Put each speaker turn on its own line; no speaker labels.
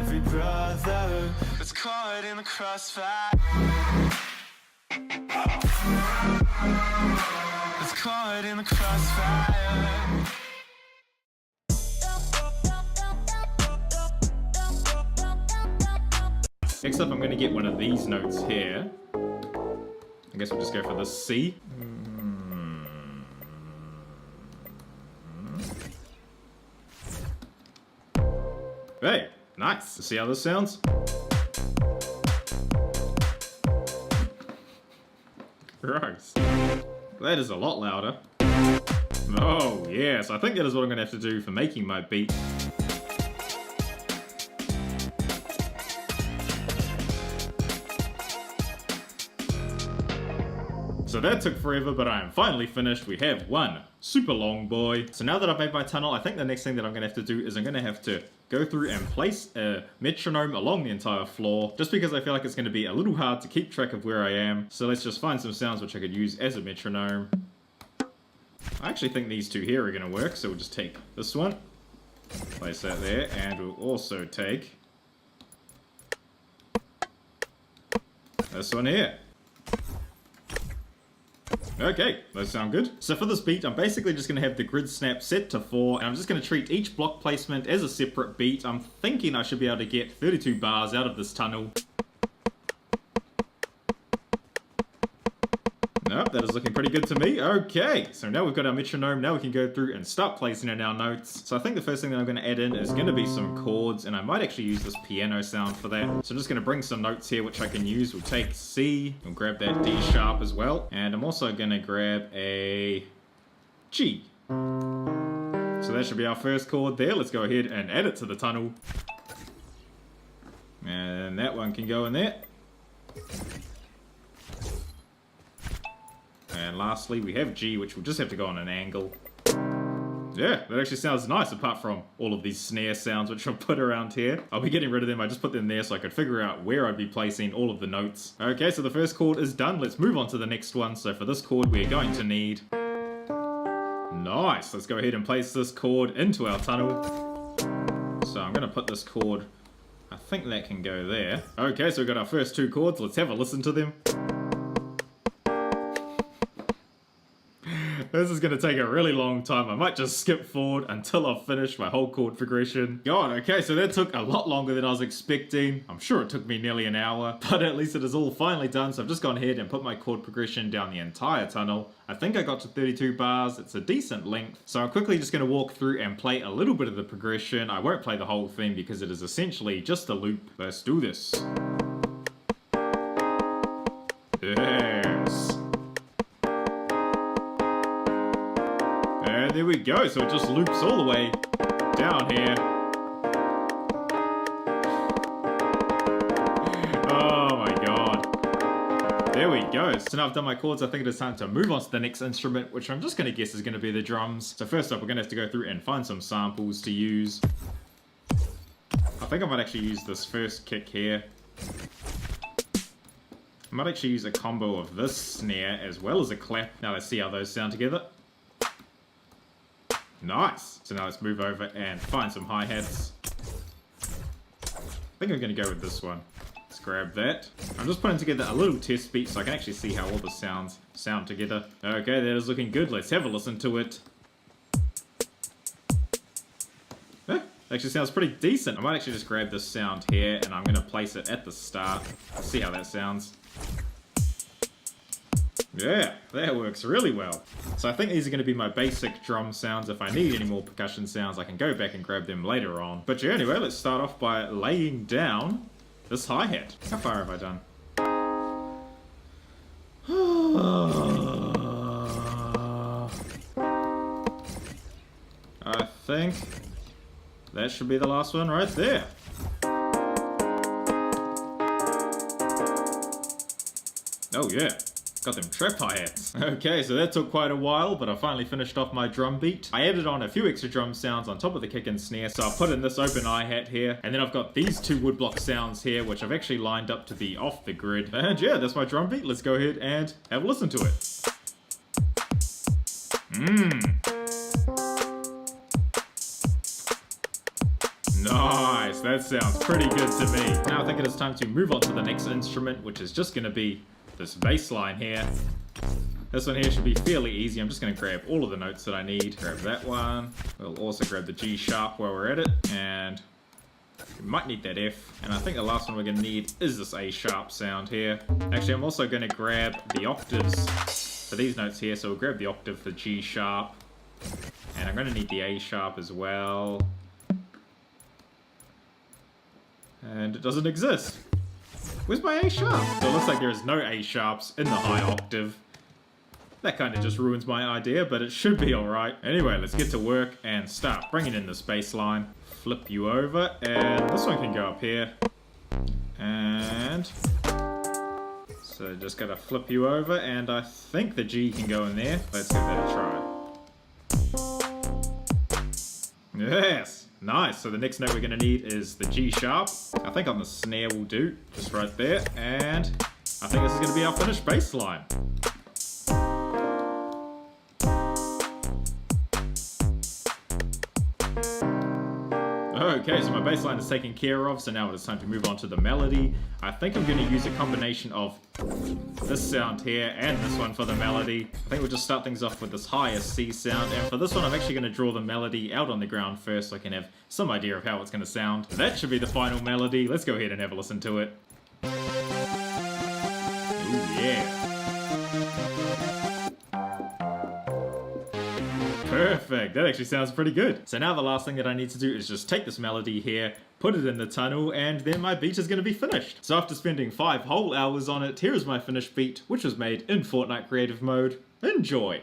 every brother that's caught in the crossfire. That's caught in the crossfire.
Next up, I'm going to get one of these notes here. I guess we'll just go for the C. Hey, nice. See how this sounds? Gross. That is a lot louder. Oh, yes. I think that is what I'm going to have to do for making my beat. So that took forever, but I am finally finished. We have one super long boy. So now that I've made my tunnel, I think the next thing that I'm going to have to do is I'm going to have to go through and place a metronome along the entire floor, just because I feel like it's going to be a little hard to keep track of where I am. So let's just find some sounds which I could use as a metronome. I actually think these two here are going to work, so we'll just take this one, place that there, and we'll also take this one here. Okay, those sound good. So for this beat, I'm basically just going to have the grid snap set to 4, and I'm just going to treat each block placement as a separate beat. I'm thinking I should be able to get 32 bars out of this tunnel. Nope, that is looking pretty good to me. Okay, so now we've got our metronome. Now we can go through and start placing in our notes. So I think the first thing that I'm going to add in is going to be some chords, and I might actually use this piano sound for that. So I'm just going to bring some notes here which I can use. We'll take C, we'll grab that D sharp as well, and I'm also going to grab a G. So that should be our first chord there. Let's go ahead and add it to the tunnel. And that one can go in there. And lastly, we have G, which will just have to go on an angle. Yeah, that actually sounds nice, apart from all of these snare sounds which I'll put around here. I'll be getting rid of them. I just put them there so I could figure out where I'd be placing all of the notes. Okay, so the first chord is done. Let's move on to the next one. So for this chord, we're going to need... Nice! Let's go ahead and place this chord into our tunnel. So I'm going to put this chord... I think that can go there. Okay, so we've got our first two chords. Let's have a listen to them. This is going to take a really long time. I might just skip forward until I've finished my whole chord progression. God, okay, so that took a lot longer than I was expecting. I'm sure it took me nearly an hour, but at least it is all finally done. So I've just gone ahead and put my chord progression down the entire tunnel. I think I got to 32 bars. It's a decent length. So I'm quickly just going to walk through and play a little bit of the progression. I won't play the whole thing because it is essentially just a loop. Let's do this. Yes. And there we go, so it just loops all the way down here. Oh my god. There we go. So now I've done my chords, I think it is time to move on to the next instrument, which I'm just going to guess is going to be the drums. So first up, we're going to have to go through and find some samples to use. I think I might actually use this first kick here. I might actually use a combo of this snare as well as a clap. Now let's see how those sound together. Nice! So now let's move over and find some hi-hats. I think I'm going to go with this one. Let's grab that. I'm just putting together a little test beat so I can actually see how all the sounds sound together. Okay, that is looking good. Let's have a listen to it. Actually sounds pretty decent. I might actually just grab this sound here and I'm going to place it at the start. Let's see how that sounds. Yeah, that works really well. So I think these are going to be my basic drum sounds. If I need any more percussion sounds, I can go back and grab them later on. But yeah, anyway, let's start off by laying down this hi-hat. How far have I done? I think that should be the last one right there. Oh yeah. Got them trap hi-hats. Okay, so that took quite a while, but I finally finished off my drum beat. I added on a few extra drum sounds on top of the kick and snare, so I put in this open hi-hat here, and then I've got these two woodblock sounds here, which I've actually lined up to be off the grid. And yeah, that's my drum beat. Let's go ahead and have a listen to it. Nice, that sounds pretty good to me. Now I think it is time to move on to the next instrument, which is just going to be this bass line here. This one here should be fairly easy. I'm just going to grab all of the notes that I need. Grab that one. We'll also grab the G sharp while we're at it. And we might need that F. And I think the last one we're going to need is this A sharp sound here. Actually, I'm also going to grab the octaves for these notes here. So we'll grab the octave for G sharp. And I'm going to need the A sharp as well. And it doesn't exist. Where's my A sharp? So it looks like there is no A sharps in the high octave. That kind of just ruins my idea, but it should be alright. Anyway, let's get to work and start bringing in this bass line. Flip you over, and this one can go up here. And so just gotta flip you over, and I think the G can go in there. Let's give that a try. Yes! Nice, so the next note we're gonna need is the G sharp. I think on the snare will do, just right there. And I think this is gonna be our finished bass line. Okay, so my bass line is taken care of, so now it's time to move on to the melody. I think I'm going to use a combination of this sound here and this one for the melody. I think we'll just start things off with this highest C sound, and for this one I'm actually going to draw the melody out on the ground first so I can have some idea of how it's going to sound. That should be the final melody. Let's go ahead and have a listen to it. Ooh, yeah. Perfect, that actually sounds pretty good. So now the last thing that I need to do is just take this melody here, put it in the tunnel, and then my beat is going to be finished. So after spending 5 whole hours on it, here is my finished beat, which was made in Fortnite Creative Mode. Enjoy!